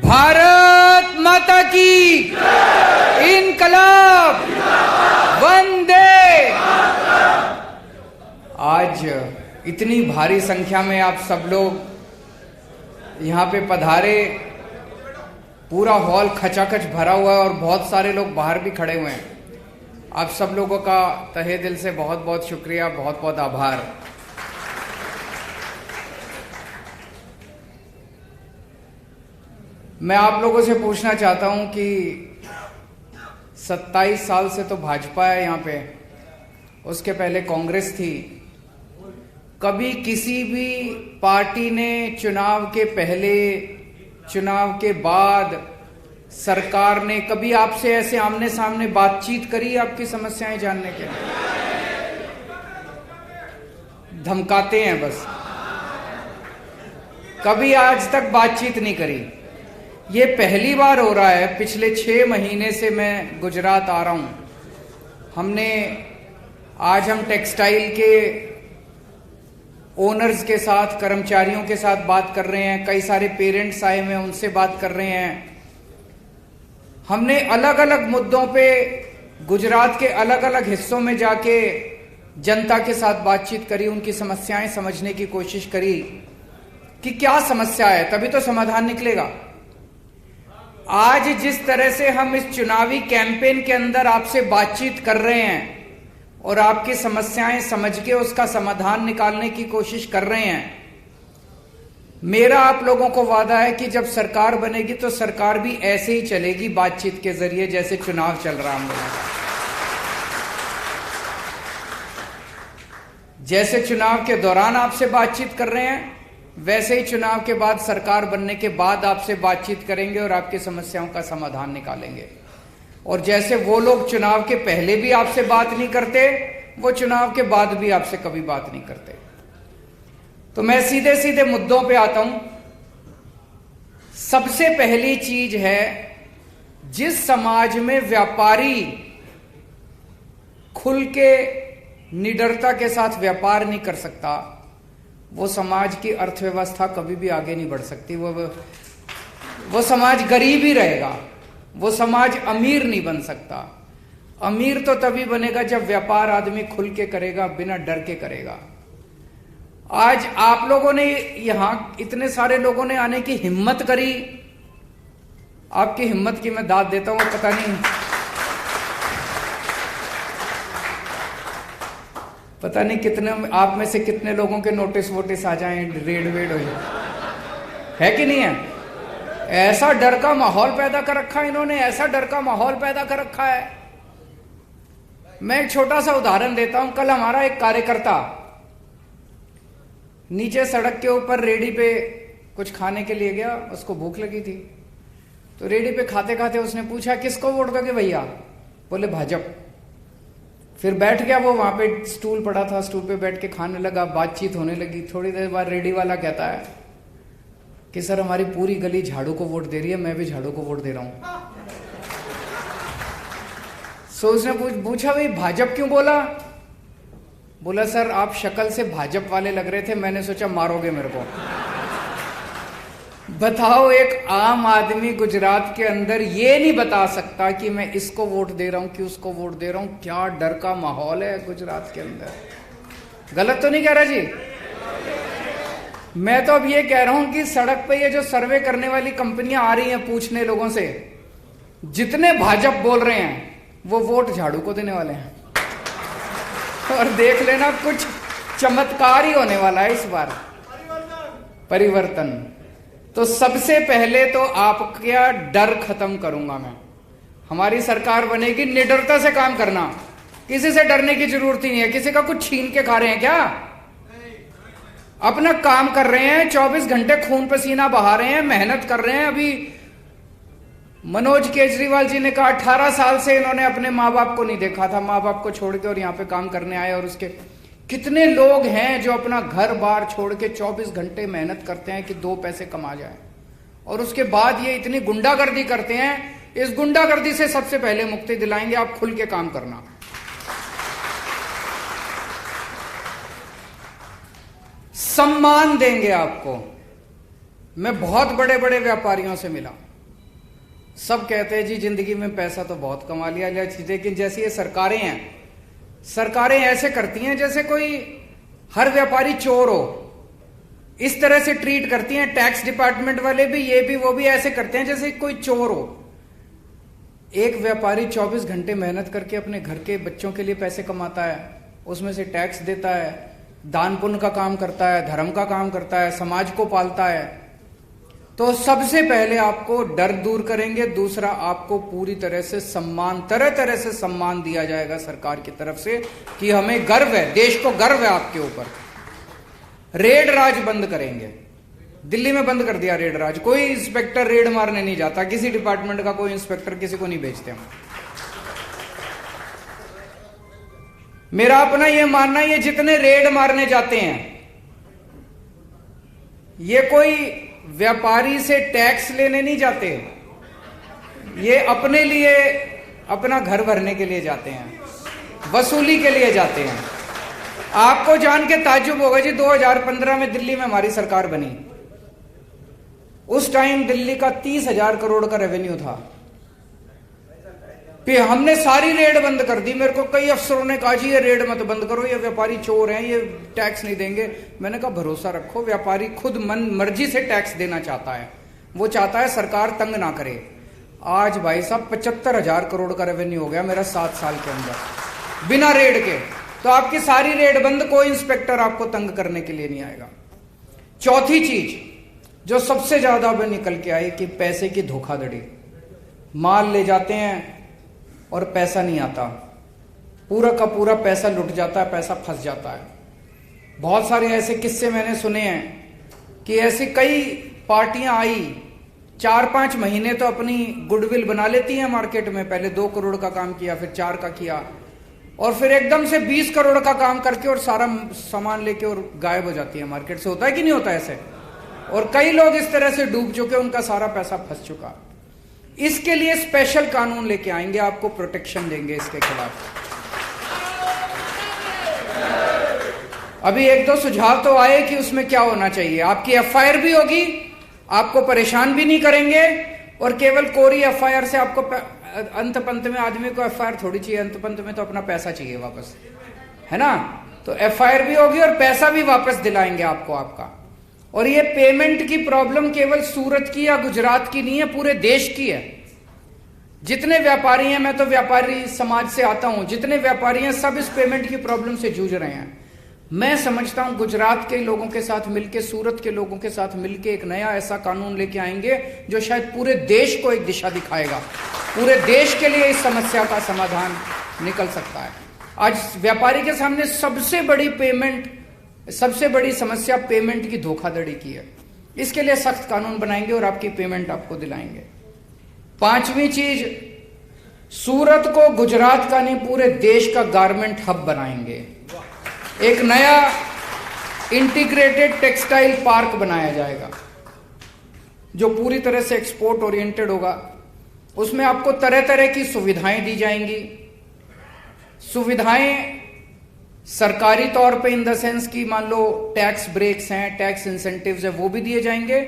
भारत माता की इनकलाब वंदे। आज इतनी भारी संख्या में आप सब लोग यहाँ पे पधारे, पूरा हॉल खचाखच भरा हुआ है और बहुत सारे लोग बाहर भी खड़े हुए हैं। आप सब लोगों का तहे दिल से बहुत बहुत शुक्रिया, बहुत बहुत आभार। मैं आप लोगों से पूछना चाहता हूं कि 27 साल से तो भाजपा है यहाँ पे, उसके पहले कांग्रेस थी। कभी किसी भी पार्टी ने चुनाव के पहले, चुनाव के बाद, सरकार ने कभी आपसे ऐसे आमने सामने बातचीत करी आपकी समस्याएं जानने के लिए? धमकाते हैं बस, कभी आज तक बातचीत नहीं करी। ये पहली बार हो रहा है। पिछले 6 महीने से मैं गुजरात आ रहा हूं। आज हम टेक्सटाइल के ओनर्स के साथ, कर्मचारियों के साथ बात कर रहे हैं। कई सारे पेरेंट्स आए हुए हैं, उनसे बात कर रहे हैं। हमने अलग अलग मुद्दों पे गुजरात के अलग अलग हिस्सों में जाके जनता के साथ बातचीत करी, उनकी समस्याएं समझने की कोशिश करी कि क्या समस्या है, तभी तो समाधान निकलेगा। आज जिस तरह से हम इस चुनावी कैंपेन के अंदर आपसे बातचीत कर रहे हैं और आपकी समस्याएं समझ के उसका समाधान निकालने की कोशिश कर रहे हैं, मेरा आप लोगों को वादा है कि जब सरकार बनेगी तो सरकार भी ऐसे ही चलेगी, बातचीत के जरिए, जैसे चुनाव चल रहा है। जैसे चुनाव के दौरान आपसे बातचीत कर रहे हैं, वैसे ही चुनाव के बाद, सरकार बनने के बाद आपसे बातचीत करेंगे और आपकी समस्याओं का समाधान निकालेंगे। और जैसे वो लोग चुनाव के पहले भी आपसे बात नहीं करते, वो चुनाव के बाद भी आपसे कभी बात नहीं करते। तो मैं सीधे सीधे मुद्दों पे आता हूं। सबसे पहली चीज है, जिस समाज में व्यापारी खुल के निडरता के साथ व्यापार नहीं कर सकता, वो समाज की अर्थव्यवस्था कभी भी आगे नहीं बढ़ सकती। वो समाज गरीब ही रहेगा, वो समाज अमीर नहीं बन सकता। अमीर तो तभी बनेगा जब व्यापार आदमी खुल के करेगा, बिना डर के करेगा। आज आप लोगों ने यहां, इतने सारे लोगों ने आने की हिम्मत करी। आपकी हिम्मत की मैं दाद देता हूं। पता नहीं कितने आप में से कितने लोगों के नोटिस वोटिस आ जाएं, रेड वेड हो जाए, है कि नहीं है? ऐसा डर का माहौल पैदा कर रखा है इन्होंने, ऐसा डर का माहौल पैदा कर रखा है। मैं एक छोटा सा उदाहरण देता हूं। कल हमारा एक कार्यकर्ता नीचे सड़क के ऊपर रेडी पे कुछ खाने के लिए गया, उसको भूख लगी थी। तो रेडी पे खाते खाते उसने पूछा, किसको वोट दोगे भैया? बोले भाजपा। फिर बैठ गया वो, वहां पे स्टूल पड़ा था, स्टूल पे बैठ के खाने लगा, बातचीत होने लगी। थोड़ी देर बाद रेडी वाला कहता है कि सर हमारी पूरी गली झाड़ू को वोट दे रही है, मैं भी झाड़ू को वोट दे रहा हूं। सो उसने पूछा, भाई भाजपा क्यों बोला? बोला सर आप शक्ल से भाजपा वाले लग रहे थे, मैंने सोचा मारोगे मेरे को। बताओ, एक आम आदमी गुजरात के अंदर ये नहीं बता सकता कि मैं इसको वोट दे रहा हूं कि उसको वोट दे रहा हूं। क्या डर का माहौल है गुजरात के अंदर। गलत तो नहीं कह रहा जी? मैं तो अब ये कह रहा हूं कि सड़क पे ये जो सर्वे करने वाली कंपनियां आ रही हैं पूछने लोगों से, जितने भाजपा बोल रहे हैं वो वोट झाड़ू को देने वाले हैं। और देख लेना, कुछ चमत्कार ही होने वाला है इस बार, परिवर्तन। तो सबसे पहले तो आपका डर खत्म करूंगा मैं। हमारी सरकार बनेगी, निडरता से काम करना, किसी से डरने की जरूरत ही नहीं है। किसी का कुछ छीन के खा रहे हैं क्या? अपना काम कर रहे हैं, 24 घंटे खून पसीना बहा रहे हैं, मेहनत कर रहे हैं। अभी मनोज केजरीवाल जी ने कहा 18 साल से इन्होंने अपने माँ बाप को नहीं देखा था, माँ बाप को छोड़ के और यहाँ पे काम करने आए। और उसके कितने लोग हैं जो अपना घर बार छोड़ के 24 घंटे मेहनत करते हैं कि 2 पैसे कमा जाए, और उसके बाद ये इतनी गुंडागर्दी करते हैं। इस गुंडागर्दी से सबसे पहले मुक्ति दिलाएंगे, आप खुल के काम करना। सम्मान देंगे आपको। मैं बहुत बड़े बड़े व्यापारियों से मिला, सब कहते हैं जी जिंदगी में पैसा तो बहुत कमा लिया, लेकिन जैसी ये सरकारें हैं, सरकारें ऐसे करती हैं जैसे कोई हर व्यापारी चोर हो, इस तरह से ट्रीट करती हैं। टैक्स डिपार्टमेंट वाले भी, ये भी वो भी ऐसे करते हैं जैसे कोई चोर हो। एक व्यापारी 24 घंटे मेहनत करके अपने घर के बच्चों के लिए पैसे कमाता है, उसमें से टैक्स देता है, दान पुण्य का काम करता है, धर्म का काम करता है, समाज को पालता है। तो सबसे पहले आपको डर दूर करेंगे, दूसरा आपको पूरी तरह से सम्मान, तरह तरह से सम्मान दिया जाएगा सरकार की तरफ से कि हमें गर्व है, देश को गर्व है आपके ऊपर। रेड राज बंद करेंगे। दिल्ली में बंद कर दिया रेड राज, कोई इंस्पेक्टर रेड मारने नहीं जाता, किसी डिपार्टमेंट का कोई इंस्पेक्टर किसी को नहीं भेजते हम। मेरा अपना यह मानना, ये जितने रेड मारने जाते हैं, ये कोई व्यापारी से टैक्स लेने नहीं जाते, ये अपने लिए, अपना घर भरने के लिए जाते हैं, वसूली के लिए जाते हैं। आपको जान के ताज्जुब होगा जी, 2015 में दिल्ली में हमारी सरकार बनी, उस टाइम दिल्ली का 30,000 करोड़ का रेवेन्यू था। फिर हमने सारी रेड बंद कर दी। मेरे को कई अफसरों ने कहा जी ये रेड मत बंद करो, ये व्यापारी चोर हैं, ये टैक्स नहीं देंगे। मैंने कहा भरोसा रखो, व्यापारी खुद मन मर्जी से टैक्स देना चाहता है, वो चाहता है सरकार तंग ना करे। आज भाई साहब 75,000 करोड़ का रेवेन्यू हो गया मेरा 7 साल के अंदर बिना रेड के। तो आपकी सारी रेड बंद, कोई इंस्पेक्टर आपको तंग करने के लिए नहीं आएगा। चौथी चीज जो सबसे ज्यादा अब निकल के आई कि पैसे की धोखाधड़ी। माल ले जाते हैं और पैसा नहीं आता, पूरा का पूरा पैसा लुट जाता है, पैसा फंस जाता है। बहुत सारे ऐसे किस्से मैंने सुने हैं कि ऐसी कई पार्टियां आई, 4-5 महीने तो अपनी गुडविल बना लेती हैं मार्केट में, पहले 2 करोड़ का काम किया, फिर 4 का किया, और फिर एकदम से 20 करोड़ का काम करके और सारा सामान लेके और गायब हो जाती है मार्केट से। होता है कि नहीं होता ऐसे? और कई लोग इस तरह से डूब चुके, उनका सारा पैसा फंस चुका। इसके लिए स्पेशल कानून लेके आएंगे, आपको प्रोटेक्शन देंगे इसके खिलाफ। अभी 1-2 सुझाव तो आए कि उसमें क्या होना चाहिए। आपकी एफआईआर भी होगी, आपको परेशान भी नहीं करेंगे, और केवल कोरी एफआईआर से आपको अंत पंत में आदमी को एफआईआर थोड़ी चाहिए, अंत पंत में तो अपना पैसा चाहिए वापस, है ना? तो एफआईआर भी होगी और पैसा भी वापस दिलाएंगे आपको आपका। और ये पेमेंट की प्रॉब्लम केवल सूरत की या गुजरात की नहीं है, पूरे देश की है। जितने व्यापारी हैं, मैं तो व्यापारी समाज से आता हूं, जितने व्यापारी हैं सब इस पेमेंट की प्रॉब्लम से जूझ रहे हैं। मैं समझता हूं गुजरात के लोगों के साथ मिलकर, सूरत के लोगों के साथ मिलकर एक नया ऐसा कानून लेके आएंगे जो शायद पूरे देश को एक दिशा दिखाएगा, पूरे देश के लिए इस समस्या का समाधान निकल सकता है। आज व्यापारी के सामने सबसे बड़ी समस्या पेमेंट की धोखाधड़ी की है। इसके लिए सख्त कानून बनाएंगे और आपकी पेमेंट आपको दिलाएंगे। 5वीं चीज, सूरत को गुजरात का नहीं पूरे देश का गारमेंट हब बनाएंगे। एक नया इंटीग्रेटेड टेक्सटाइल पार्क बनाया जाएगा जो पूरी तरह से एक्सपोर्ट ओरिएंटेड होगा। उसमें आपको तरह तरह की सुविधाएं दी जाएंगी। सुविधाएं सरकारी तौर पे इन द सेंस की, मान लो टैक्स ब्रेक्स हैं, टैक्स इंसेंटिव्स है, वो भी दिए जाएंगे,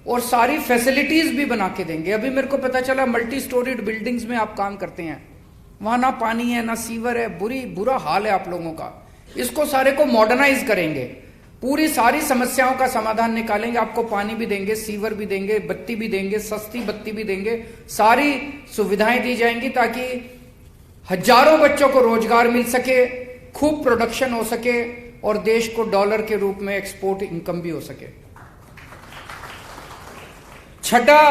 और सारी फैसिलिटीज भी बना के देंगे। अभी मेरे को पता चला मल्टी स्टोरीड बिल्डिंग्स में आप काम करते हैं, वहां ना पानी है ना सीवर है, बुरा हाल है आप लोगों का। इसको सारे को मॉडर्नाइज करेंगे, पूरी सारी समस्याओं का समाधान निकालेंगे। आपको पानी भी देंगे, सीवर भी देंगे, बत्ती भी देंगे, सस्ती बत्ती भी देंगे, सारी सुविधाएं दी जाएंगी ताकि हजारों बच्चों को रोजगार मिल सके, खूब प्रोडक्शन हो सके और देश को डॉलर के रूप में एक्सपोर्ट इनकम भी हो सके। छठा,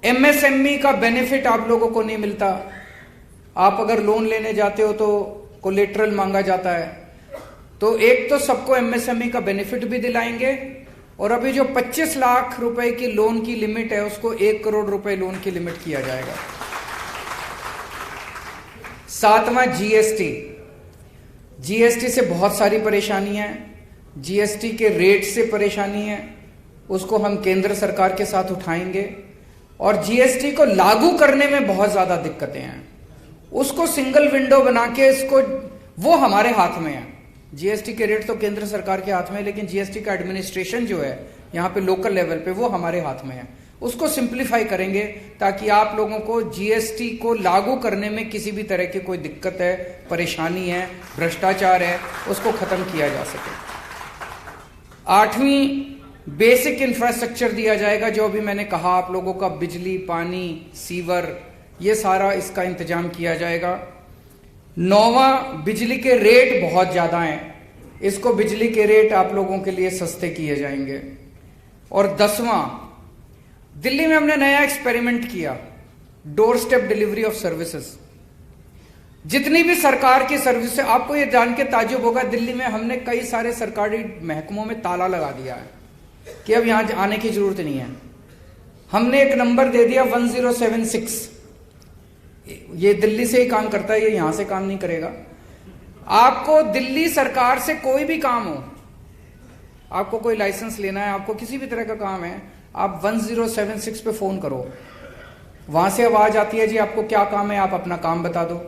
एमएसएमई का बेनिफिट आप लोगों को नहीं मिलता। आप अगर लोन लेने जाते हो तो कोलेटरल मांगा जाता है, तो एक तो सबको एमएसएमई का बेनिफिट भी दिलाएंगे, और अभी जो 25 लाख रुपए की लोन की लिमिट है उसको 1 करोड़ रुपए लोन की लिमिट किया जाएगा। 7वां, जीएसटी से बहुत सारी परेशानी है, जीएसटी के रेट से परेशानी है, उसको हम केंद्र सरकार के साथ उठाएंगे। और जीएसटी को लागू करने में बहुत ज्यादा दिक्कतें हैं, उसको सिंगल विंडो बना के इसको, वो हमारे हाथ में है। जीएसटी के रेट तो केंद्र सरकार के हाथ में है, लेकिन जीएसटी का एडमिनिस्ट्रेशन जो है यहाँ पे लोकल लेवल पे, वो हमारे हाथ में है। उसको सिंप्लीफाई करेंगे ताकि आप लोगों को जीएसटी को लागू करने में किसी भी तरह की कोई दिक्कत है, परेशानी है, भ्रष्टाचार है, उसको खत्म किया जा सके। 8वीं बेसिक इंफ्रास्ट्रक्चर दिया जाएगा, जो अभी मैंने कहा आप लोगों का बिजली, पानी, सीवर, ये सारा इसका इंतजाम किया जाएगा। 9वां बिजली के रेट बहुत ज्यादा हैं, इसको बिजली के रेट आप लोगों के लिए सस्ते किए जाएंगे। और 10वां, दिल्ली में हमने नया एक्सपेरिमेंट किया, door step delivery of services. जितनी भी सरकार की सर्विस है, आपको ये जान के ताज्जुब होगा, दिल्ली में हमने कई सारे सरकारी महकमों में ताला लगा दिया है कि अब यहां आने की जरूरत नहीं है। हमने एक नंबर दे दिया 1076, ये दिल्ली से ही काम करता है, ये यहां से काम नहीं करेगा। आपको दिल्ली सरकार से कोई भी काम हो, आपको कोई लाइसेंस लेना है, आपको किसी भी तरह का काम है, आप 1076 पे फोन करो, वहां से आवाज आती है जी आपको क्या काम है, आप अपना काम बता दो।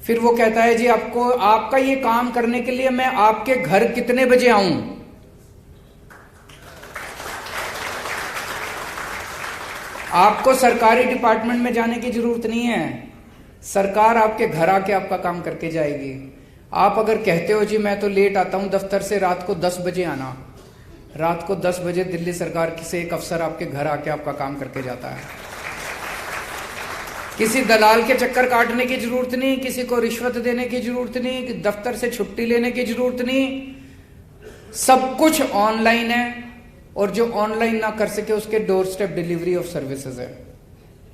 फिर वो कहता है जी आपको, आपका ये काम करने के लिए मैं आपके घर कितने बजे आऊं। आपको सरकारी डिपार्टमेंट में जाने की जरूरत नहीं है, सरकार आपके घर आके आपका काम करके जाएगी। आप अगर कहते हो जी मैं तो लेट आता हूं दफ्तर से, रात को 10 बजे आना, रात को 10 बजे दिल्ली सरकार से एक अफसर आपके घर आके आपका काम करके जाता है। किसी दलाल के चक्कर काटने की जरूरत नहीं, किसी को रिश्वत देने की जरूरत नहीं, दफ्तर से छुट्टी लेने की जरूरत नहीं, सब कुछ ऑनलाइन है। और जो ऑनलाइन ना कर सके उसके door step delivery of services है।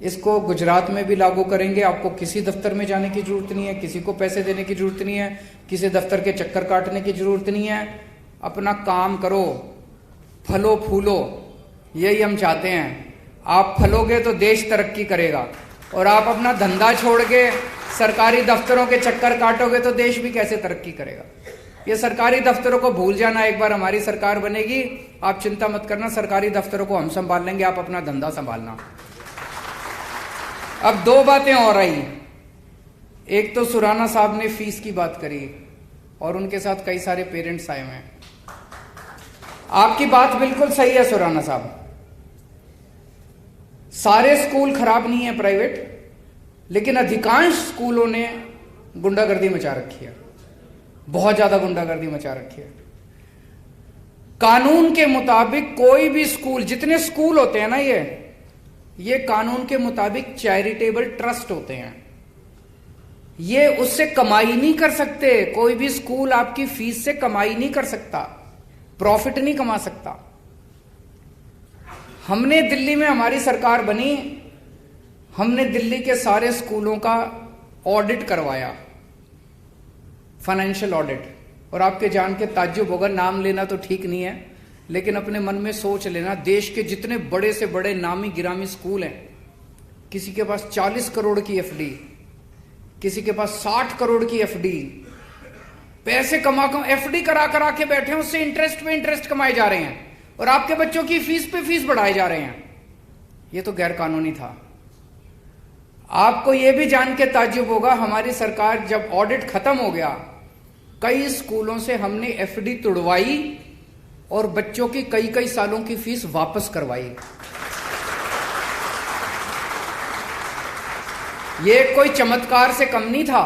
इसको गुजरात में भी लागू करेंगे। आपको किसी दफ्तर में जाने की जरूरत नहीं है, किसी को पैसे देने की जरूरत नहीं है, किसी दफ्तर के चक्कर काटने की जरूरत नहीं है। अपना काम करो, फलो फूलो, यही हम चाहते हैं। आप फलोगे तो देश तरक्की करेगा, और आप अपना धंधा छोड़ के सरकारी दफ्तरों के चक्कर काटोगे तो देश भी कैसे तरक्की करेगा। ये सरकारी दफ्तरों को भूल जाना, एक बार हमारी सरकार बनेगी, आप चिंता मत करना, सरकारी दफ्तरों को हम संभाल लेंगे, आप अपना धंधा संभालना। अब 2 बातें और आई। एक तो सुराना साहब ने फीस की बात करी और उनके साथ कई सारे पेरेंट्स आए हुए हैं। आपकी बात बिल्कुल सही है सुराना साहब, सारे स्कूल खराब नहीं है प्राइवेट, लेकिन अधिकांश स्कूलों ने गुंडागर्दी मचा रखी है, बहुत ज्यादा गुंडागर्दी मचा रखी है। कानून के मुताबिक कोई भी स्कूल, जितने स्कूल होते हैं ना, ये कानून के मुताबिक चैरिटेबल ट्रस्ट होते हैं, ये उससे कमाई नहीं कर सकते। कोई भी स्कूल आपकी फीस से कमाई नहीं कर सकता, प्रॉफिट नहीं कमा सकता। हमने दिल्ली में, हमारी सरकार बनी, हमने दिल्ली के सारे स्कूलों का ऑडिट करवाया, फाइनेंशियल ऑडिट। और आपके जान के ताज्जुब होगा, नाम लेना तो ठीक नहीं है, लेकिन अपने मन में सोच लेना, देश के जितने बड़े से बड़े नामी गिरामी स्कूल हैं, किसी के पास 40 करोड़ की एफडी, किसी के पास 60 करोड़ की एफडी, पैसे कमा एफडी करा करा के बैठे हैं, उससे इंटरेस्ट पे इंटरेस्ट कमाए जा रहे हैं, और आपके बच्चों की फीस पे फीस बढ़ाए जा रहे हैं। ये तो गैर कानूनी था। आपको यह भी जान के ताज्जुब होगा, हमारी सरकार जब ऑडिट खत्म हो गया, कई स्कूलों से हमने एफडी तुड़वाई और बच्चों की कई कई सालों की फीस वापस करवाई। ये कोई चमत्कार से कम नहीं था।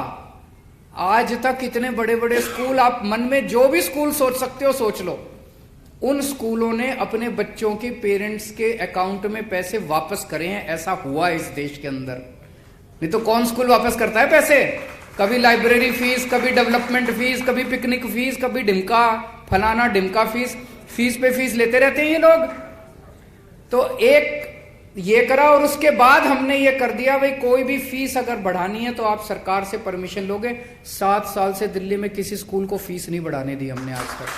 आज तक इतने बड़े बड़े स्कूल, आप मन में जो भी स्कूल सोच सकते हो सोच लो, उन स्कूलों ने अपने बच्चों के पेरेंट्स के अकाउंट में पैसे वापस करे हैं। ऐसा हुआ इस देश के अंदर, नहीं तो कौन स्कूल वापस करता है पैसे। कभी लाइब्रेरी फीस, कभी डेवलपमेंट फीस, कभी पिकनिक फीस, कभी ढिमका फलाना ढिमका फीस, फीस पे फीस लेते रहते हैं ये लोग। तो एक ये करा, और उसके बाद हमने ये कर दिया, भाई कोई भी फीस अगर बढ़ानी है तो आप सरकार से परमिशन लोगे। 7 साल से दिल्ली में किसी स्कूल को फीस नहीं बढ़ाने दी हमने आज तक।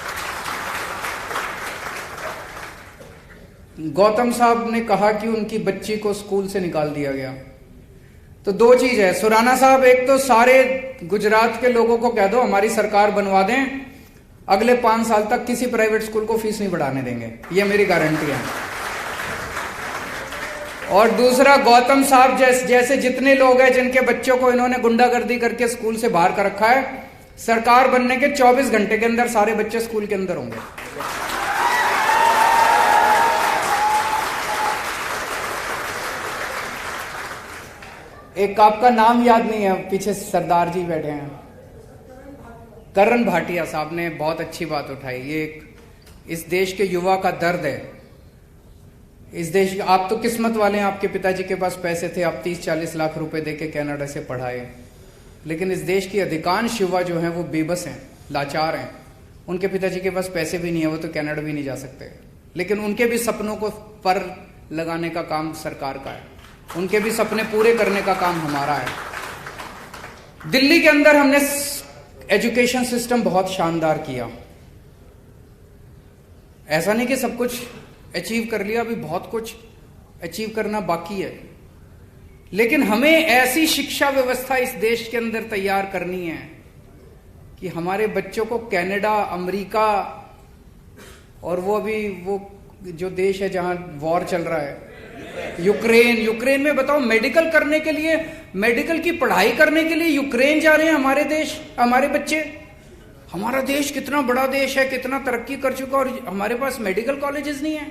गौतम साहब ने कहा कि उनकी बच्ची को स्कूल से निकाल दिया गया, तो 2 चीज है सुराना साहब, एक तो सारे गुजरात के लोगों को कह दो हमारी सरकार बनवा दें, अगले 5 साल तक किसी प्राइवेट स्कूल को फीस नहीं बढ़ाने देंगे, ये मेरी गारंटी है। और दूसरा, गौतम साहब जैसे जितने लोग हैं जिनके बच्चों को इन्होंने गुंडागर्दी करके स्कूल से बाहर कर रखा है, सरकार बनने के 24 घंटे के अंदर सारे बच्चे स्कूल के अंदर होंगे। एक आपका नाम याद नहीं है, पीछे सरदार जी बैठे हैं, करण भाटिया साहब ने बहुत अच्छी बात उठाई। ये इस देश के युवा का दर्द है। इस देश के, आप तो किस्मत वाले हैं, आपके पिताजी के पास पैसे थे, आप 30-40 लाख रुपए देके कनाडा से पढ़ाए। लेकिन इस देश की अधिकांश युवा जो हैं वो बेबस हैं, लाचार हैं। उनके पिताजी के पास पैसे भी नहीं है, वो तो कनाडा भी नहीं जा सकते। लेकिन उनके भी सपनों को पर लगाने का काम सरकार का है, उनके भी सपने पूरे करने का काम हमारा है। दिल्ली के अंदर हमने एजुकेशन सिस्टम बहुत शानदार किया। ऐसा नहीं कि सब कुछ अचीव कर लिया, अभी बहुत कुछ अचीव करना बाकी है। लेकिन हमें ऐसी शिक्षा व्यवस्था इस देश के अंदर तैयार करनी है कि हमारे बच्चों को कनाडा, अमेरिका और वो अभी वो जो देश है जहां वॉर चल रहा है, यूक्रेन में बताओ, मेडिकल करने के लिए, मेडिकल की पढ़ाई करने के लिए यूक्रेन जा रहे हैं हमारे देश, हमारे बच्चे। हमारा देश कितना बड़ा देश है, कितना तरक्की कर चुका, और हमारे पास मेडिकल कॉलेजेस नहीं है।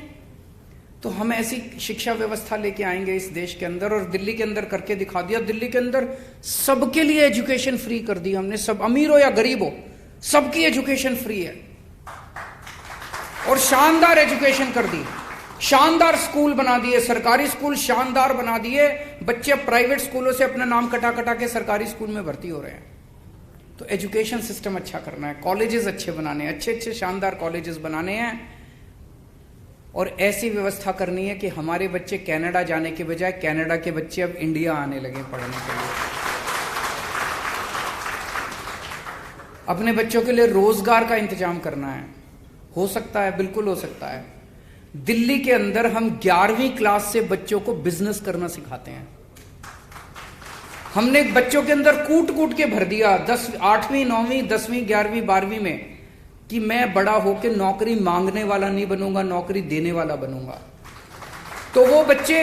तो हम ऐसी शिक्षा व्यवस्था लेके आएंगे इस देश के अंदर, और दिल्ली के अंदर करके दिखा दिया। दिल्ली के अंदर सबके लिए एजुकेशन फ्री कर दी हमने, सब अमीर हो या गरीब हो, सबकी एजुकेशन फ्री है। और शानदार एजुकेशन कर दी, शानदार स्कूल बना दिए, सरकारी स्कूल शानदार बना दिए। बच्चे प्राइवेट स्कूलों से अपना नाम कटा कटा के सरकारी स्कूल में भर्ती हो रहे हैं। तो एजुकेशन सिस्टम अच्छा करना है, कॉलेजेस अच्छे बनाने हैं, अच्छे अच्छे शानदार कॉलेजेस बनाने हैं, और ऐसी व्यवस्था करनी है कि हमारे बच्चे कनाडा जाने के बजाय कनाडा के बच्चे अब इंडिया आने लगे पढ़ने के लिए। अपने बच्चों के लिए रोजगार का इंतजाम करना है। हो सकता है, बिल्कुल हो सकता है। दिल्ली के अंदर हम 11वीं क्लास से बच्चों को बिजनेस करना सिखाते हैं। हमने बच्चों के अंदर कूट कूट के भर दिया 8वीं 9वीं 10वीं 11वीं 12वीं में कि मैं बड़ा होकर नौकरी मांगने वाला नहीं बनूंगा, नौकरी देने वाला बनूंगा। तो वो बच्चे,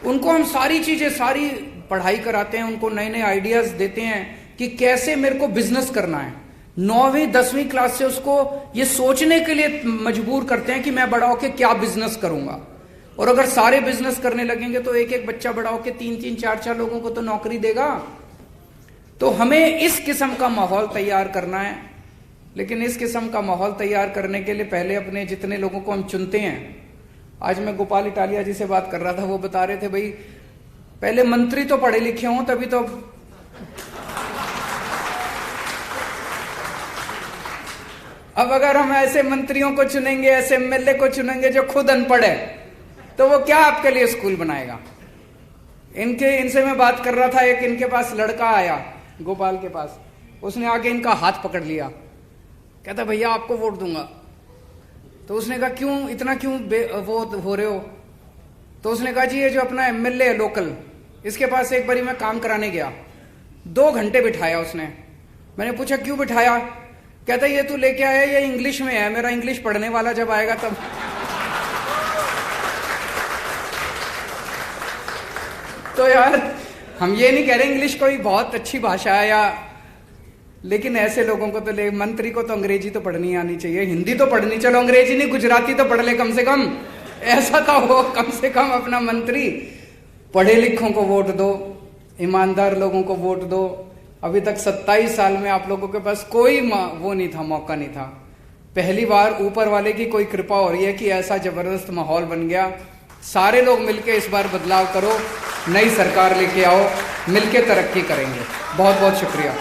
उनको हम सारी चीजें, सारी पढ़ाई कराते हैं, उनको नए नए आइडियाज देते हैं कि कैसे मेरे को बिजनेस करना है। 9वीं 10वीं क्लास से उसको ये सोचने के लिए मजबूर करते हैं कि मैं बड़ा होकर क्या बिजनेस करूंगा। और अगर सारे बिजनेस करने लगेंगे तो एक एक बच्चा बड़ा होकर 3-3 4-4 लोगों को तो नौकरी देगा। तो हमें इस किस्म का माहौल तैयार करना है। लेकिन इस किस्म का माहौल तैयार करने के लिए पहले अपने जितने लोगों को हम चुनते हैं, आज मैं गोपाल इटालिया जी से बात कर रहा था, वो बता रहे थे भाई पहले मंत्री तो पढ़े लिखे हों तभी तो। अब अगर हम ऐसे मंत्रियों को चुनेंगे, ऐसे एमएलए को चुनेंगे जो खुद अनपढ़ है, तो वो क्या आपके लिए स्कूल बनाएगा। इनसे मैं बात कर रहा था, एक इनके पास लड़का आया गोपाल के पास, उसने आके इनका हाथ पकड़ लिया, कहता भैया आपको वोट दूंगा। तो उसने कहा क्यों, इतना क्यों वो हो रहे हो। तो उसने कहा जी ये जो अपना एमएलए है लोकल, इसके पास एक बारी मैं काम कराने गया, 2 घंटे बिठाया उसने। मैंने पूछा क्यों बिठाया, कहता ये तू लेके आया, ये इंग्लिश में है, मेरा इंग्लिश पढ़ने वाला जब आएगा तब। तो यार हम ये नहीं कह रहे इंग्लिश कोई बहुत अच्छी भाषा है, या लेकिन ऐसे लोगों को तो मंत्री को तो अंग्रेजी तो पढ़नी आनी चाहिए, हिंदी तो पढ़नी, चलो अंग्रेजी नहीं गुजराती तो पढ़ ले कम से कम, ऐसा तो हो कम से कम अपना मंत्री। पढ़े लिखों को वोट दो, ईमानदार लोगों को वोट दो। अभी तक 27 साल में आप लोगों के पास कोई वो नहीं था, मौका नहीं था। पहली बार ऊपर वाले की कोई कृपा हो रही है कि ऐसा जबरदस्त माहौल बन गया। सारे लोग मिलके इस बार बदलाव करो, नई सरकार लेके आओ, मिलके तरक्की करेंगे। बहुत बहुत शुक्रिया।